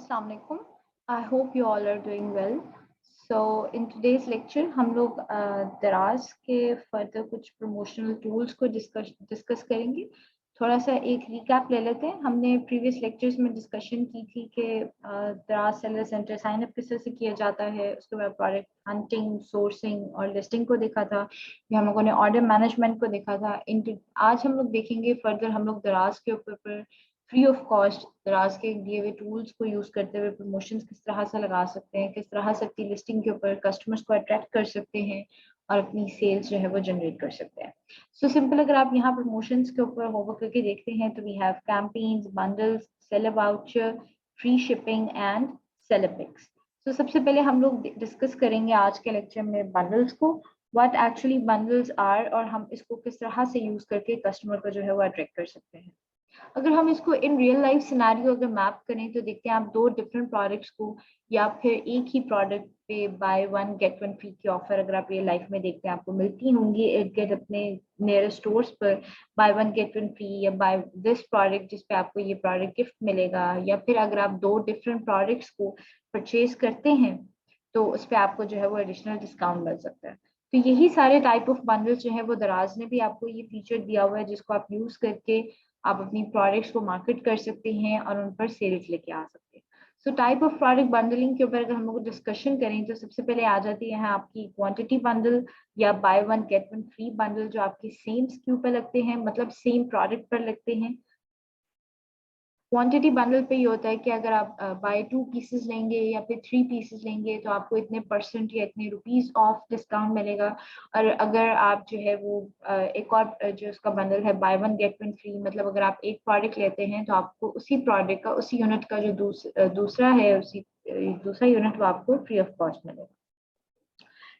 Assalamu alaikum. I hope you all are doing well. So in today's lecture हम लोग दराज के further कुछ प्रमोशनल टूल्स को डिस्कस करेंगे। थोड़ा सा एक रिकैप ले लेते हैं। हमने प्रीवियस लेक्चर्स में डिस्कशन की थी कि दराज सेलर सेंटर साइन अप किस तरह से किया जाता है, उसके बाद प्रोडक्ट हंटिंग, सोर्सिंग और लिस्टिंग को देखा था। फिर हम लोगों ने ऑर्डर मैनेजमेंट को देखा था। आज हम लोग देखेंगे फर्दर हम लोग दराज के ऊपर पर फ्री ऑफ कॉस्ट दराज के दिए हुए टूल्स को यूज करते हुए प्रमोशंस किस तरह से लगा सकते हैं, किस तरह से अपनी लिस्टिंग के ऊपर कस्टमर्स को अट्रैक्ट कर सकते हैं और अपनी सेल्स जो है वो जनरेट कर सकते हैं। सो सिंपल अगर आप यहाँ प्रमोशंस के ऊपर होमवर्क करके देखते हैं तो we have campaigns, bundles, seller voucher, free shipping and seller picks. तो सबसे पहले हम लोग डिस्कस करेंगे आज के लेक्चर में बंडल्स को, व्हाट एक्चुअली बंडल्स आर और हम इसको किस तरह से यूज करके कस्टमर को जो है वो अट्रैक्ट कर सकते हैं। अगर हम इसको इन रियल लाइफ सिनेरियो अगर मैप करें तो देखते हैं आप दो डिफरेंट प्रोडक्ट्स को या फिर एक ही प्रोडक्ट पे bye one get one free की ऑफर अगर आप रियल लाइफ में देखते हैं आपको मिलती होंगी इर्द गिर्द अपने नियरेस्ट स्टोर्स पर, bye one get one free या बाय दिस प्रोडक्ट जिस पे आपको ये प्रोडक्ट गिफ्ट मिलेगा, या फिर अगर आप दो डिफरेंट प्रोडक्ट्स को परचेज करते हैं तो उस पर आपको जो है वो एडिशनल डिस्काउंट मिल सकता है। तो यही सारे टाइप ऑफ बंडल्स जो है वो दराज ने भी आपको ये फीचर दिया हुआ है जिसको आप यूज करके आप अपनी प्रोडक्ट्स को मार्केट कर सकते हैं और उन पर सेल्स लेके आ सकते हैं। So type of product bundling के ऊपर अगर हम लोग डिस्कशन करें तो सबसे पहले आ जाती है आपकी क्वांटिटी बंडल या bye one get one free bundle जो आपके सेम स्क्यू पर लगते हैं, मतलब सेम प्रोडक्ट पर लगते हैं। क्वांटिटी बंडल पे ये होता है कि अगर आप बाय 2 पीसेस लेंगे या फिर 3 पीसेस लेंगे तो आपको इतने परसेंट या इतने रुपीस ऑफ डिस्काउंट मिलेगा। और अगर आप जो है वो एक और जो उसका बंडल है buy one get one free, मतलब अगर आप एक प्रोडक्ट लेते हैं तो आपको उसी प्रोडक्ट का उसी यूनिट का जो दूसरा है उसी दूसरा यूनिट वो आपको फ्री ऑफ कॉस्ट मिलेगा।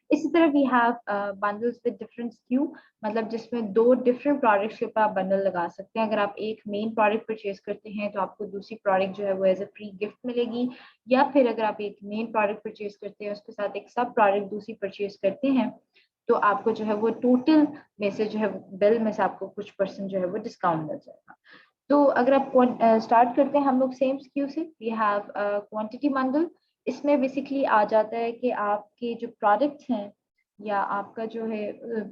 इसी तरह we have bundles with different SKU, मतलब जिसमें दो डिफरेंट प्रोडक्ट्स के ऊपर आप बंडल लगा सकते हैं। अगर आप एक मेन प्रोडक्ट परचेज करते हैं तो आपको दूसरी प्रोडक्ट जो है वो एज अ फ्री गिफ्ट मिलेगी, या फिर अगर आप एक मेन प्रोडक्ट परचेज करते हैं उसके साथ एक सब प्रोडक्ट दूसरी परचेज करते हैं तो आपको जो है वो टोटल में से जो है बिल में से आपको कुछ परसेंट जो है वो डिस्काउंट मिल जाएगा। तो अगर आप स्टार्ट करते हैं हम लोग सेम SKU से, वी हैव क्वांटिटी बंडल। इसमें बेसिकली आ जाता है कि आपके जो प्रोडक्ट्स हैं या आपका जो है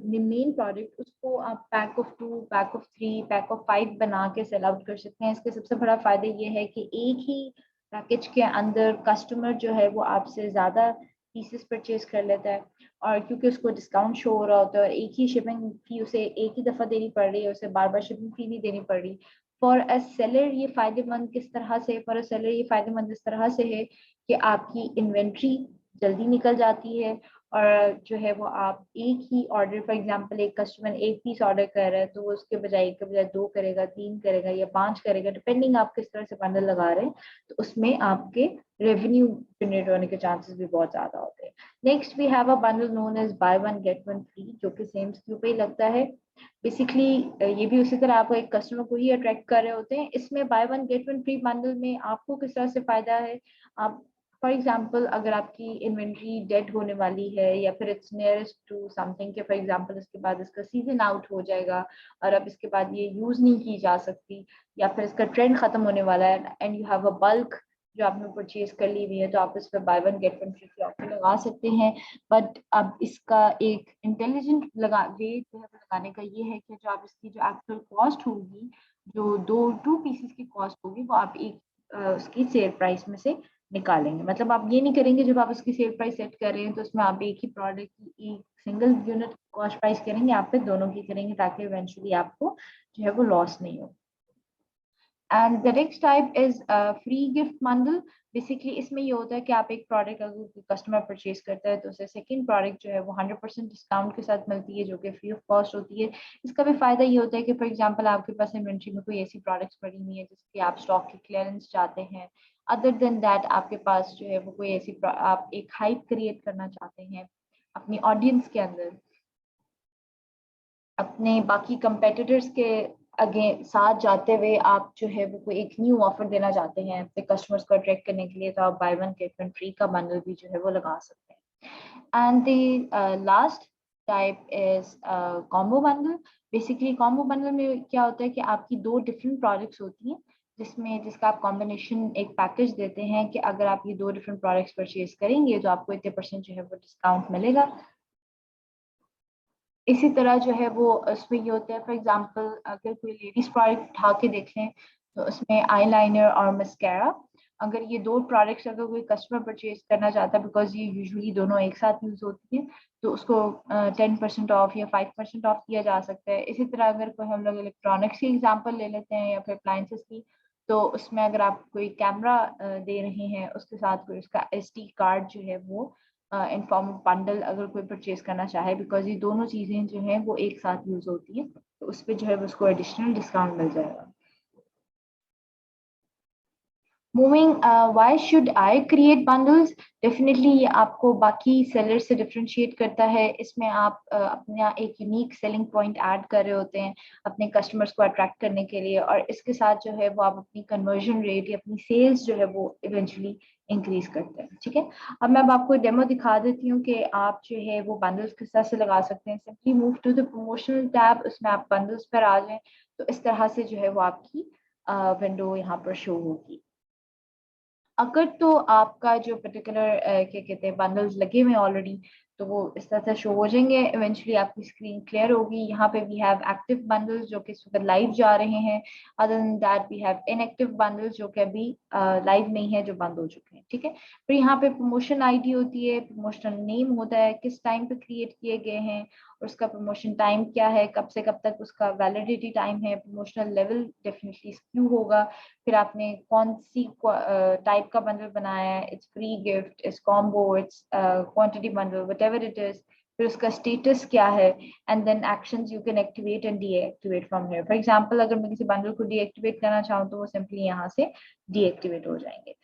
मेन प्रोडक्ट उसको आप pack of 2, pack of 3, pack of 5 बना के सेल आउट कर सकते हैं। इसके सबसे बड़ा फायदा ये है कि एक ही पैकेज के अंदर कस्टमर जो है वो आपसे ज़्यादा पीसेस परचेज कर लेता है, और क्योंकि उसको डिस्काउंट शो हो रहा होता है और एक ही शिपिंग फी उसे एक ही दफ़ा देनी पड़ रही है, उसे बार बार शिपिंग फी नहीं देनी पड़ रही। फॉर अ सेलर ये फायदेमंद किस तरह से, फॉर अ सेलर ये फायदेमंद इस तरह से है कि आपकी इन्वेंट्री जल्दी निकल जाती है और जो है वो आप एक ही ऑर्डर, फॉर एग्जांपल एक कस्टमर एक पीस ऑर्डर कर रहा है तो वो उसके बजाय एक के बजाय 2 करेगा, 3 करेगा या 5 करेगा, डिपेंडिंग आप किस तरह से बंडल लगा रहे हैं, तो उसमें आपके रेवेन्यू जनरेट होने के चांसेस भी बहुत ज्यादा होते हैं। Next we have a bundle known as buy one get one free, जो कि सेम SKU पे ही लगता है। बेसिकली ये भी उसी तरह आप एक कस्टमर को ही अट्रैक्ट कर रहे होते हैं। इसमें bye one get one free bundle में आपको किस तरह से फायदा है, आप फॉर एग्जाम्पल अगर आपकी इन्वेंट्री डेड होने वाली है या फिर इट्स नियरेस्ट टू समथिंग के फॉर एग्जाम्पल इसके बाद इसका सीजन आउट हो जाएगा और अब इसके बाद ये यूज नहीं की जा सकती, या फिर इसका ट्रेंड खत्म होने वाला है and you have a bulk जो आपने परचेज कर ली हुई है, तो आप इस पर bye one get one free की ऑफर लगा सकते हैं। बट अब इसका एक इंटेलिजेंट वे जो है लगाने का ये है कि जो आप इसकी जो एक्चुअल कॉस्ट होगी, जो 2 पीसेस की कॉस्ट होगी, वो आप एक उसकी सेल प्राइस में से निकालेंगे। मतलब आप ये नहीं करेंगे जब आप उसकी सेल प्राइस सेट कर रहे हैं तो उसमें आप एक ही प्रोडक्ट की एक सिंगल यूनिट कॉस्ट प्राइस करेंगे, आप पे दोनों की करेंगे ताकि इवेंचुअली आपको जो है वो लॉस नहीं हो। And the next type is free gift bundle. Basically इसमें ये होता है कि आप एक प्रोडक्ट अगर कस्टमर परचेज करता है तो उसे सेकंड प्रोडक्ट जो है वो 100% डिस्काउंट के साथ मिलती है जो कि फ्री ऑफ कॉस्ट होती है। इसका भी फायदा ये होता है कि फॉर एग्जांपल आपके पास इन्वेंट्री में कोई ऐसी प्रोडक्ट्स पड़ी हुई है जिसकी आप स्टॉक की क्लियरेंस चाहते हैं, अदर देन दैट आपके पास जो है वो कोई ऐसी आप एक हाइप क्रिएट करना चाहते हैं अपनी ऑडियंस के अंदर, अपने बाकी कंपेटिटर्स के आगे साथ जाते हुए आप जो है वो कोई एक न्यू ऑफर देना चाहते हैं अपने कस्टमर्स को अट्रैक्ट करने के लिए, तो आप bye one get one free का बंडल भी जो है वो लगा सकते हैं। And the last type is combo bundle. Basically combo bundle में क्या होता है कि आपकी दो डिफरेंट प्रोडक्ट्स होती हैं जिसका आप कॉम्बिनेशन एक पैकेज देते हैं कि अगर आप ये 2 डिफरेंट प्रोडक्ट्स परचेज करेंगे तो आपको इतने % जो है वो डिस्काउंट मिलेगा। इसी तरह जो है वो उसमें ये होता है, फॉर एग्जांपल अगर कोई लेडीज प्रोडक्ट उठा के देख लें तो उसमें आईलाइनर और मस्कारा, अगर ये 2 प्रोडक्ट्स अगर कोई कस्टमर परचेज करना चाहता है, बिकॉज ये यूजुअली दोनों एक साथ यूज होती है, तो उसको 10% ऑफ या 5% ऑफ किया जा सकता है। इसी तरह अगर कोई हम लोग इलेक्ट्रॉनिक्स की एग्जांपल ले लेते हैं या फिर अप्लायंसेस की, तो उसमें अगर आप कोई कैमरा दे रहे हैं उसके साथ कोई उसका SD कार्ड जो है वो इन फॉर्म ऑफ बंडल अगर कोई परचेज करना चाहे, बिकॉज ये दोनों चीजें जो हैं वो एक साथ यूज होती है, तो उस पर जो है उसको एडिशनल डिस्काउंट मिल जाएगा। Moving, why should I create bundles? Definitely ये आपको बाकी सेलर से डिफरेंशिएट करता है। इसमें आप अपना एक यूनिक सेलिंग पॉइंट ऐड कर रहे होते हैं अपने कस्टमर्स को अट्रैक्ट करने के लिए, और इसके साथ जो है वो आप अपनी कन्वर्जन रेट या अपनी सेल्स जो है वो इवेंचुअली इंक्रीज करते हैं। ठीक है, अब मैं आपको डेमो दिखा देती हूँ कि आप जो है वो बंडल्स किस तरह से लगा सकते हैं। Simply move to the promotional tab, उसमें आप बंडल्स पर आ जाएं, तो इस तरह से जो है वो आपकी विंडो यहाँ पर शो होगी। अगर तो आपका जो पर्टिकुलर क्या कहते हैं बंडल्स लगे हुए हैं ऑलरेडी, तो वो इस तरह से शो हो जाएंगे। इवेंचुअली आपकी स्क्रीन क्लियर होगी। यहाँ पे वी हैव एक्टिव बंडल्स जो कि इस वक्त लाइव जा रहे हैं। Other than that we have inactive bundles जो कि अभी लाइव नहीं है, जो बंद हो चुके हैं। ठीक है, फिर यहाँ पे प्रमोशन आईडी होती है, प्रमोशनल नेम होता है, किस टाइम पे क्रिएट किए गए हैं, और उसका प्रमोशन टाइम क्या है, कब से कब तक उसका वैलिडिटी टाइम है, प्रमोशनल लेवल डेफिनेटली स्क्यू होगा। फिर आपने कौन सी टाइप का बंडल बनाया है, it's free gift, it's combo, it's quantity bundle, whatever it is, फिर उसका स्टेटस क्या है, and then actions you can activate and deactivate from here. For example अगर मैं किसी बंडल को डीएक्टिवेट करना चाहूँ तो वो सिंपली यहाँ से डीएक्टिवेट हो जाएंगे।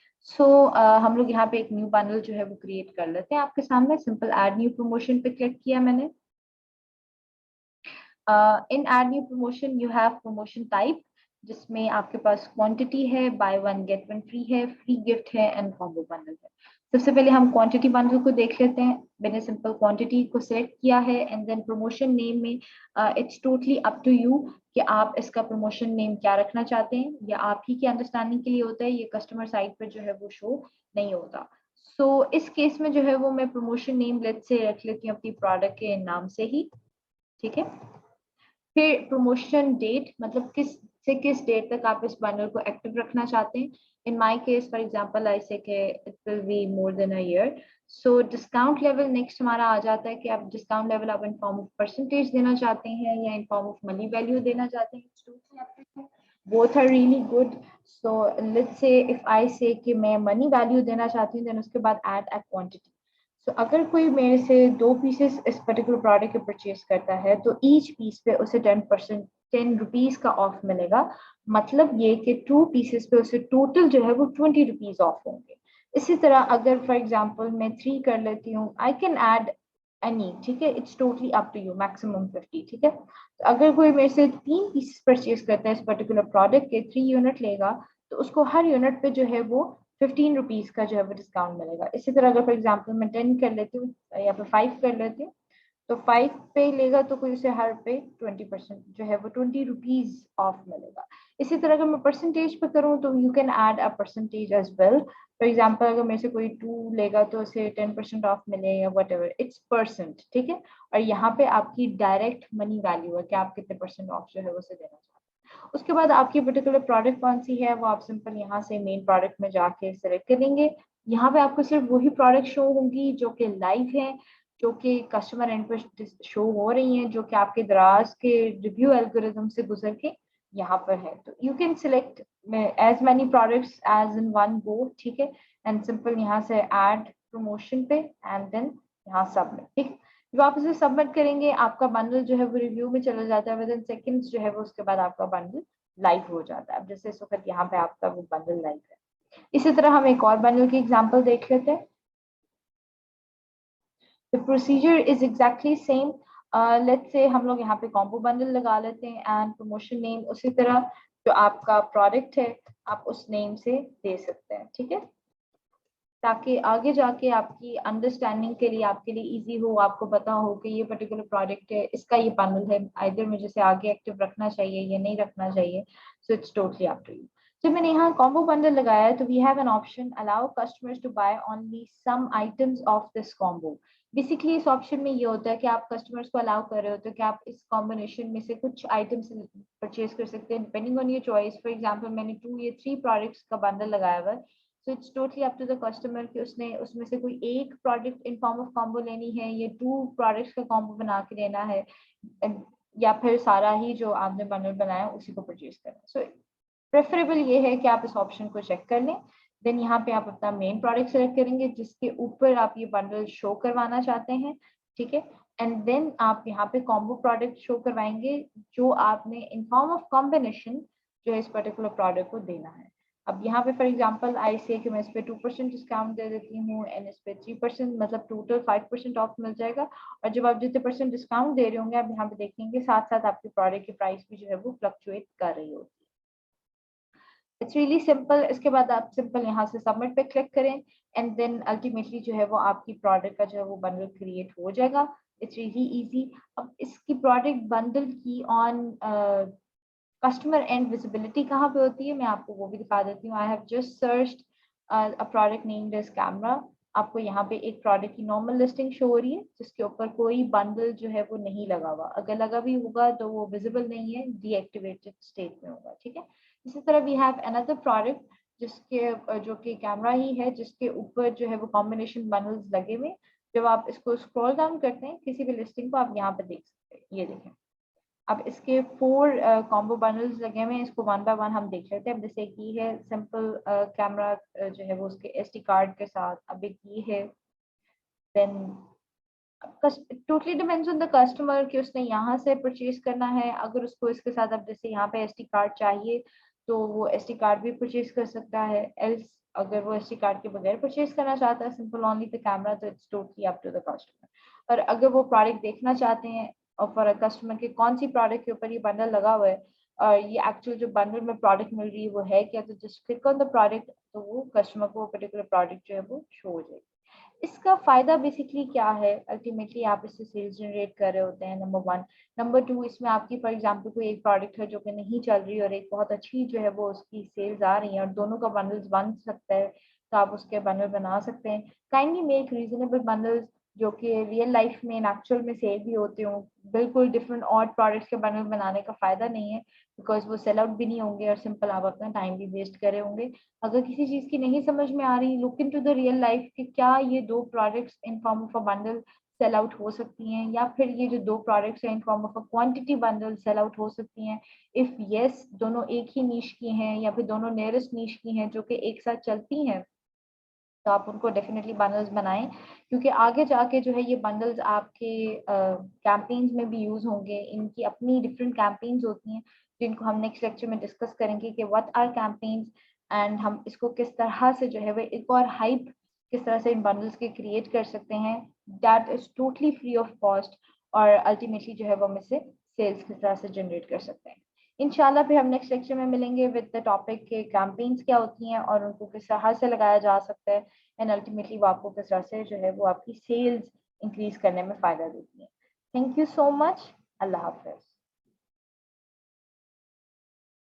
हम लोग यहाँ पे एक न्यू बंडल जो है वो क्रिएट कर लेते हैं। आपके सामने सिंपल ऐड न्यू प्रमोशन पे क्लिक किया मैंने। In add new promotion you have promotion type, जिसमें आपके पास क्वांटिटी है, buy one get one free है, फ्री गिफ्ट है, एंड कॉम्बो बंडल है। सबसे पहले हम क्वांटिटी बंडल को देख लेते हैं। मैंने सिंपल क्वांटिटी को सिलेक्ट किया है, एंड देन प्रमोशन नेम में it's totally up to you कि आप इसका प्रमोशन नेम क्या रखना चाहते हैं। या आप ही की अंडरस्टैंडिंग के लिए होता है, ये कस्टमर साइट पर जो है वो शो नहीं होता। इस केस में जो है वो मैं प्रमोशन नेम लेट से रख लेती हूँ अपनी प्रोडक्ट के नाम से ही। ठीक है, फिर प्रमोशन डेट, मतलब किस से किस डेट तक आप इस बंडल को एक्टिव रखना चाहते हैं। In my case for example I say कि it will be more than a year. Discount level next हमारा आ जाता है कि आप डिस्काउंट लेवल आप इन फॉर्म ऑफ परसेंटेज देना चाहते हैं या in form of money value देना चाहते हैं। Both are really good. So let's say if I say कि मैं मनी वैल्यू देना चाहती हूँ, देन उसके बाद ऐड अ क्वांटिटी। अगर कोई मेरे से 2 पीसेस इस पर्टिकुलर प्रोडक्ट के परचेज करता है तो ईच पीस पे उसे 10% 10 रुपीज का ऑफ मिलेगा। मतलब ये कि 2 पीसेस पे उसे टोटल जो है वो 20 रुपीज ऑफ होंगे। इसी तरह अगर फॉर एग्जांपल मैं 3 कर लेती हूँ, आई कैन ऐड एनी। ठीक है, it's totally up to you, maximum 50। ठीक है, तो अगर कोई मेरे से 3 पीसेस परचेज करता है इस पर्टिकुलर प्रोडक्ट के, 3 यूनिट लेगा, तो उसको हर यूनिट पे जो है वो 15 रुपीज का जो है वो डिस्काउंट मिलेगा। इसी तरह अगर फॉर एग्जाम्पल मैं 10 कर लेती हूँ या फिर 5 कर लेती हूँ, तो 5 पे लेगा तो कोई उसे हर पे 20% जो है वो 20 रुपीज ऑफ मिलेगा। इसी तरह अगर मैं परसेंटेज पे करूँ तो you can add a percentage as well. For example अगर मेरे से कोई 2 लेगा तो उसे 10% ऑफ मिले या वट एवर, इट्स परसेंट। ठीक है, और यहाँ पे आपकी डायरेक्ट मनी वैल्यू है कि आप कितने % ऑफ जो है उसे देना चाहते हैं। उसके बाद आपकी पर्टिकुलर प्रोडक्ट कौन सी है वो आप सिंपल यहाँ से मेन प्रोडक्ट में जाके सिलेक्ट करेंगे। यहाँ पे आपको सिर्फ वही प्रोडक्ट शो होंगी जो कि लाइव है, जो कि कस्टमर एंड पर शो हो रही हैं, जो कि आपके दराज के रिव्यू एल्गोरिथम से गुजर के यहाँ पर है। तो you can select as many products as in one go. ठीक है, एंड सिंपल यहाँ से ऐड प्रमोशन पे एंड देन यहाँ सबमिट। ठीक, जब आप इसे सबमिट करेंगे आपका बंडल जो है वो रिव्यू में चला जाता है, विद इन सेकंड्स जो है वो उसके बाद आपका बंडल लाइव हो जाता है। अब जैसे इस वक्त यहाँ पे आपका वो बंडल लाइव है। इसी तरह हम एक और बंडल की एग्जांपल देख लेते हैं। The procedure is exactly same. Let's say हम लोग यहाँ पे कॉम्बो बंडल लगा लेते हैं एंड प्रमोशन नेम उसी तरह जो आपका प्रोडक्ट है आप उस नेम से दे सकते हैं। ठीक है, ताकि आगे जाके आपकी अंडरस्टैंडिंग के लिए आपके लिए इजी हो, आपको पता हो कि ये पर्टिकुलर प्रोडक्ट है, इसका ये बंडल है, आइदर मुझे से आगे एक्टिव रखना चाहिए या नहीं रखना चाहिए। So it's totally up to you. जब मैंने यहाँ कॉम्बो बंडल लगाया है तो we have an option allow customers to buy only some items of this combo. Basically इस ऑप्शन में ये होता है कि आप कस्टमर्स को अलाउ कर रहे होते हो कि आप इस कॉम्बिनेशन में से कुछ आइटम्स परचेज कर सकते हैं depending on your choice. For example मैंने 2 या 3 प्रोडक्ट्स का बंडल लगाया हुआ है, so it's totally up to the customer कि उसने उसमें से कोई एक product in form of combo लेनी है या 2 प्रोडक्ट्स का कॉम्बो बना के लेना है, या फिर सारा ही जो आपने बंडल बनाया उसी को परचेज करना है। सो प्रेफरेबल ये है कि आप इस ऑप्शन को चेक कर लें। देन यहाँ पे आप अपना मेन प्रोडक्ट सेलेक्ट करेंगे जिसके ऊपर आप ये बंडल शो करवाना चाहते हैं, ठीक है। एंड देन आप यहाँ पे कॉम्बो प्रोडक्ट शो करवाएंगे जो आपने इन फॉर्म ऑफ कॉम्बिनेशन जो है इस पर्टिकुलर प्रोडक्ट को देना है। अब यहाँ पे फॉर एग्जांपल आई से कि मैं इस पे 2% डिस्काउंट दे देती हूँ एंड इस पे 3%, मतलब टोटल 5% ऑफ मिल जाएगा। और जब आप जितने % डिस्काउंट दे रहे होंगे आप यहाँ पे देखेंगे साथ साथ आपके प्रोडक्ट की प्राइस भी जो है वो फ्लक्चुएट कर रही होगी। It's really simple. इसके बाद आप सिंपल यहाँ से सबमिट पे क्लिक करें एंड देन अल्टीमेटली जो है वो आपकी प्रोडक्ट का जो है वो बंडल क्रिएट हो जाएगा। It's really easy. अब इसकी प्रोडक्ट बंडल की ऑन कस्टमर एंड विजिबिलिटी कहाँ पे होती है मैं आपको वो भी दिखा देती हूँ। I have just searched a product named as camera. आपको यहाँ पे एक प्रोडक्ट की नॉर्मल लिस्टिंग शो हो रही है जिसके ऊपर कोई बंडल जो है वो नहीं लगा हुआ। अगर लगा भी होगा तो वो विजिबल नहीं है, डीएक्टिवेटेड स्टेट में होगा, ठीक है। इसी तरह वी हैव अनदर प्रोडक्ट जिसके जो कि कैमरा ही है जिसके ऊपर जो है वो कॉम्बिनेशन बंडल्स लगे हुए। जब आप इसको स्क्रॉल डाउन करते हैं किसी भी लिस्टिंग को आप यहाँ पे देख सकते हैं, ये देखें। अब इसके 4 कॉम्बो बंडल्स लगे हुए हैं, इसको वन बाय वन हम देख लेते हैं। अब जैसे कि है सिंपल कैमरा जो है वो उसके एसडी कार्ड के साथ। अब एक ये है, then totally depends on the customer कि उसने यहाँ से परचेज करना है। अगर उसको इसके साथ अब जैसे यहाँ पे एसडी कार्ड चाहिए तो वो एसडी कार्ड भी परचेज कर सकता है। एल्स अगर वो एसडी कार्ड के बगैर परचेज करना चाहता है सिंपल ओनली द कैमरा, तो it's totally up to the customer. और अगर वो प्रोडक्ट देखना चाहते हैं और फॉर अ कस्टमर के कौन सी प्रोडक्ट के ऊपर ये बंडल लगा हुआ है और ये एक्चुअल जो बंडल में प्रोडक्ट मिल रही है वो है क्या, तो just click on the product तो वो कस्टमर को पर्टिकुलर प्रोडक्ट जो है वो शो हो जाएगी। इसका फायदा बेसिकली क्या है, अल्टीमेटली आप इससे सेल्स जनरेट कर रहे होते हैं, नंबर 1। नंबर 2, इसमें आपकी फॉर एग्जांपल कोई एक प्रोडक्ट है जो कि नहीं चल रही और एक बहुत अच्छी जो है वो उसकी सेल्स आ रही है और दोनों का बंडल्स बन सकता है तो आप उसके बंडल बना सकते हैं। काइंडली मेक रीजनेबल बंडल्स जो कि रियल लाइफ में एक्चुअल में सेल भी होते हो। बिल्कुल डिफरेंट और प्रोडक्ट्स के बंडल बनाने का फायदा नहीं है बिकॉज वो सेल आउट भी नहीं होंगे और सिंपल आप अपना टाइम भी वेस्ट करे होंगे। अगर किसी चीज की नहीं समझ में आ रही, look into the real life कि क्या ये 2 products in form of a bundle sell out हो सकती हैं या फिर ये जो 2 प्रोडक्ट्स हैं इन form of a quantity bundle sell out हो सकती हैं। इफ यस दोनों एक ही नीश की हैं या फिर दोनों नियरेस्ट नीश की हैं जो कि एक साथ चलती हैं तो आप उनको डेफिनेटली बंडल्स बनाएं क्योंकि आगे जाके जो है ये बंडल्स आपके कैंपेन्स में भी यूज होंगे। इनकी अपनी डिफरेंट कैंपेन्स होती हैं जिनको हम नेक्स्ट लेक्चर में डिस्कस करेंगे कि व्हाट आर कैंपेन्स एंड हम इसको किस तरह से जो है वो एक और हाइप किस तरह से इन बंडल्स के क्रिएट कर सकते हैं that is totally free of cost और अल्टीमेटली जो है वो हम इससे सेल्स किस तरह से जनरेट कर सकते हैं। इंशाल्लाह फिर हम नेक्स्ट लेक्चर में मिलेंगे विद द टॉपिक के कैंपेन्स क्या होती हैं और उनको किस तरह से लगाया जा सकता है एंड अल्टीमेटली वो आपको किस तरह से जो है वो आपकी सेल्स इंक्रीज करने में फायदा देती है। Thank you so much. Allah Hafiz.